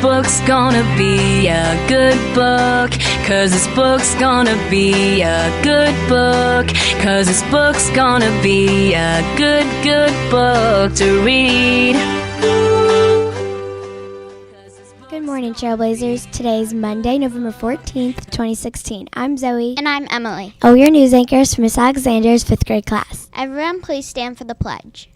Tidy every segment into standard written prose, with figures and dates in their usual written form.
book's gonna be a good book. 'Cause this book's gonna be a good book. 'Cause this book's gonna be a good, good book to read. Good morning, Trailblazers. Today is Monday, November 14th, 2016. I'm Zoe. And I'm Emily. Your news anchors for Miss Alexander's 5th grade class. Everyone, please stand for the pledge.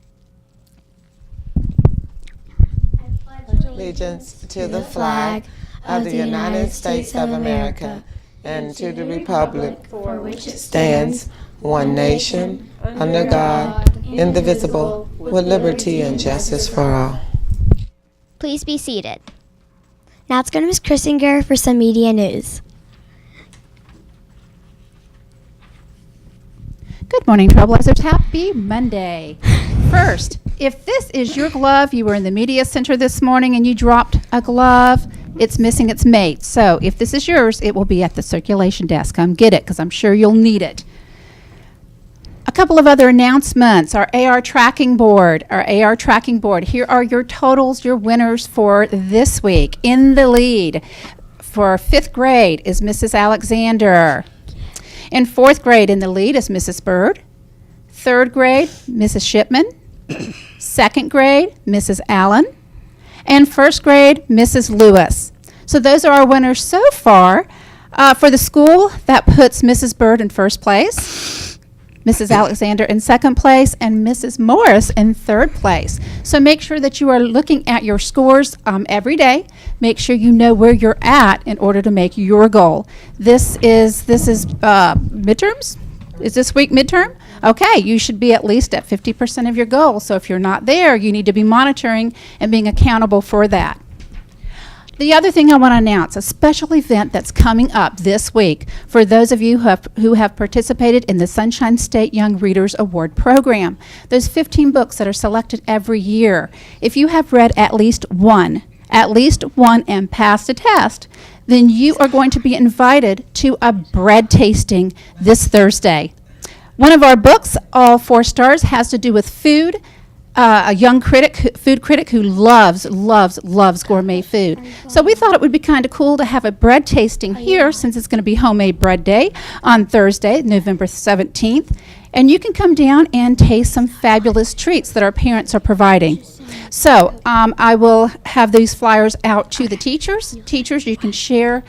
Allegiance to the flag of the United States of America and to the republic for which it stands, one nation, under God, indivisible, with liberty and justice for all. Please be seated. Now let's go to Miss Krissinger for some media news. Good morning, Trailblazers. Happy Monday. First, if this is your glove, you were in the media center this morning and you dropped a glove, it's missing its mate. So if this is yours, it will be at the circulation desk. Come get it because I'm sure you'll need it. A couple of other announcements. Our AR tracking board. Here are your totals, your winners for this week. In the lead for 5th grade is Mrs. Alexander. In 4th grade in the lead is Mrs. Bird. 3rd grade, Mrs. Shipman. 2nd grade, Mrs. Allen. And 1st grade, Mrs. Lewis. So those are our winners so far. For the school, that puts Mrs. Bird in 1st place, Mrs. Alexander in 2nd place, and Mrs. Morris in 3rd place. So make sure that you are looking at your scores every day. Make sure you know where you're at in order to make your goal. This is midterms? Is this week midterm? Okay, you should be at least at 50% of your goal. So if you're not there, you need to be monitoring and being accountable for that. The other thing I want to announce, a special event that's coming up this week for those of you who have participated in the Sunshine State Young Readers Award Program. Those 15 books that are selected every year. If you have read at least one and passed a test, then you are going to be invited to a bread tasting this Thursday. One of our books, all 4 stars, has to do with food. A young food critic who loves gourmet food. So we thought it would be kind of cool to have a bread tasting here since it's going to be Homemade Bread Day on Thursday, November 17th. And you can come down and taste some fabulous treats that our parents are providing. So I will have these flyers out to the teachers. Teachers, you can share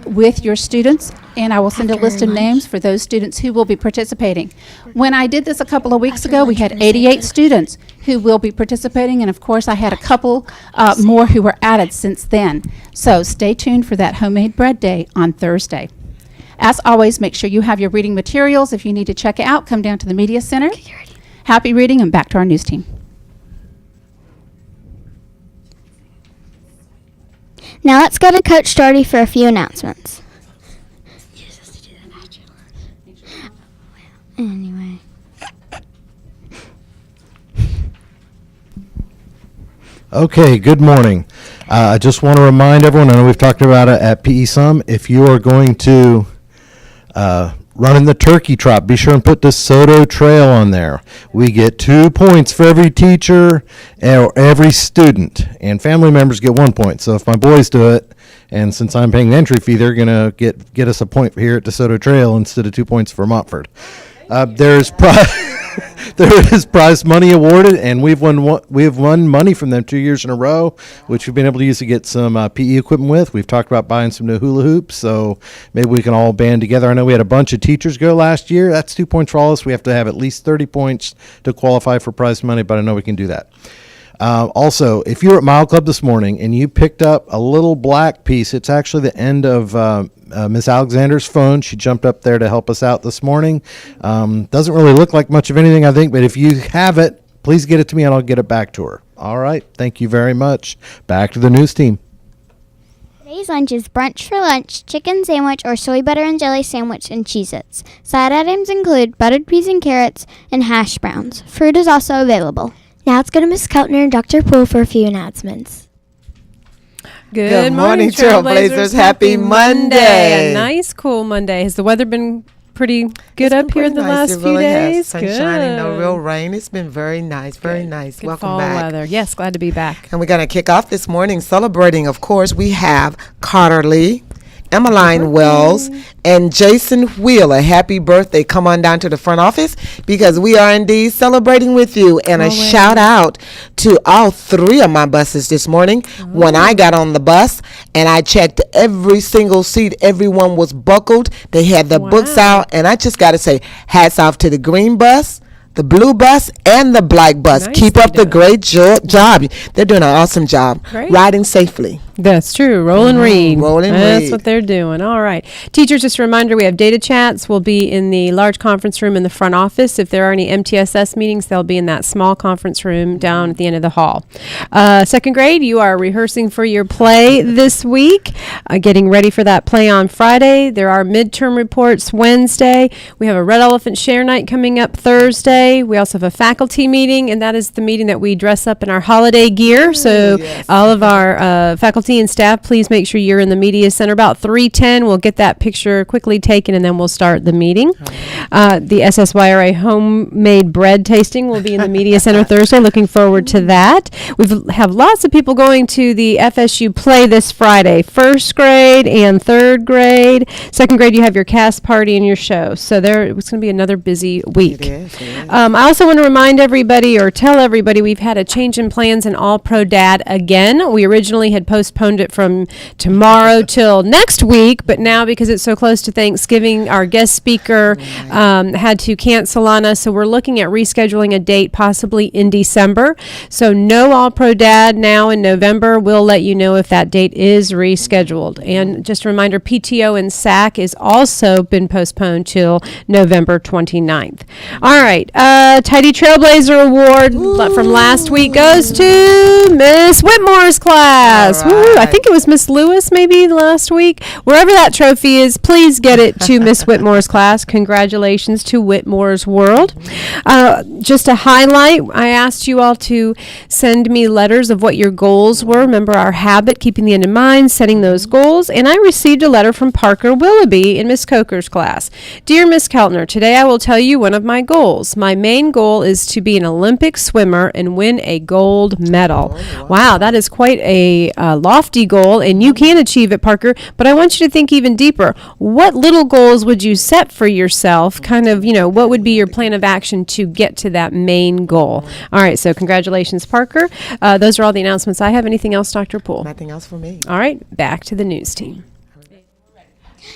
with your students, and I will send a list of names for those students who will be participating. When I did this a couple of weeks ago, we had 88 students who will be participating, and of course I had a couple more who were added since then. So stay tuned for that Homemade Bread Day on Thursday. As always, make sure you have your reading materials. If you need to check it out, come down to the Media Center. Happy reading, and back to our news team. Now let's go to Coach Stardy for a few announcements. Anyway. Okay, good morning. I just want to remind everyone, I know we've talked about it at PE Some, if you are going to run in the turkey trot, be sure and put DeSoto Trail on there. We get 2 points for every teacher or every student, and family members get 1 point. So if my boys do it, and since I'm paying the entry fee, they're going to get us a point here at DeSoto Trail instead of 2 points for Montford. There is prize money awarded, and we have won money from them 2 years in a row, which we've been able to use to get some PE equipment with. We've talked about buying some new hula hoops, so maybe we can all band together. I know we had a bunch of teachers go last year. That's 2 points for all of us. We have to have at least 30 points to qualify for prize money, but I know we can do that. Also, if you were at Mile Club this morning and you picked up a little black piece, it's actually the end of Miss Alexander's phone. She jumped up there to help us out this morning. Doesn't really look like much of anything, I think, but if you have it, please get it to me and I'll get it back to her. All right. Thank you very much. Back to the news team. Today's lunch is brunch for lunch, chicken sandwich or soy butter and jelly sandwich and Cheez-Its. Side items include buttered peas and carrots and hash browns. Fruit is also available. Now let's go to Miss Keltner and Dr. Poole for a few announcements. Good morning, Trailblazers. Happy Monday. A nice, cool Monday. Has the weather been pretty good up here the last few days. Sunshine and no real rain. It's been very nice, very nice. Good Welcome fall back. weather. Yes, glad to be back. And we're going to kick off this morning celebrating, of course, we have Carter Lee, Emmeline Wells, and Jason Wheeler. Happy birthday. Come on down to the front office because we are indeed celebrating with you. And a shout out to all three of my buses this morning. When I got on the bus and I checked every single seat, everyone was buckled. They had their books out. And I just got to say, hats off to the green bus, the blue bus, and the black bus. Keep up the great job. They're doing an awesome job. Riding safely. That's true. Roll and read. Roll and That's read. what they're doing. All right. Teachers, just a reminder, we have data chats. We'll be in the large conference room in the front office. If there are any MTSS meetings, they'll be in that small conference room down at the end of the hall. Second grade, you are rehearsing for your play this week, getting ready for that play on Friday. There are midterm reports Wednesday. We have a Red Elephant Share Night coming up Thursday. We also have a faculty meeting, and that is the meeting that we dress up in our holiday gear. So all of our faculty and staff, please make sure you're in the media center about 3:10. We'll get that picture quickly taken and then we'll start the meeting. The SSYRA homemade bread tasting will be in the media center Thursday. Looking forward to that. We have lots of people going to the FSU play this Friday. First grade and third grade. Second grade, you have your cast party and your show. So it's going to be another busy week. It is. I also want to remind everybody or tell everybody we've had a change in plans in All Pro Dad again. We originally had postponed it from tomorrow till next week, but now because it's so close to Thanksgiving, our guest speaker had to cancel on us, so we're looking at rescheduling a date possibly in December. So no All Pro Dad now in November. We'll let you know if that date is rescheduled. And just a reminder, PTO and SAC is also been postponed till November 29th. All right, Tidy Trailblazer Award from last week goes to Miss Whitmore's class. Woo, I think it was Miss Lewis maybe last week. Wherever that trophy is, please get it to Miss Whitmore's class. Congratulations to Whitmore's World. Just a highlight, I asked you all to send me letters of what your goals were. Remember our habit, keeping the end in mind, setting those goals. And I received a letter from Parker Willoughby in Miss Coker's class. Dear Miss Keltner, today I will tell you one of my goals. My main goal is to be an Olympic swimmer and win a gold medal. Wow, that is quite a lofty goal, and you can achieve it, Parker, but I want you to think even deeper. What little goals would you set for yourself? Kind of, what would be your plan of action to get to that main goal? All right, so congratulations, Parker. Those are all the announcements I have. Anything else, Dr. Poole? Nothing else for me. All right, back to the news team.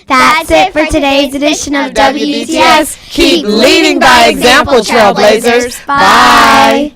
That's it for today's edition of WDTS. Keep leading by example, Trailblazers. Bye.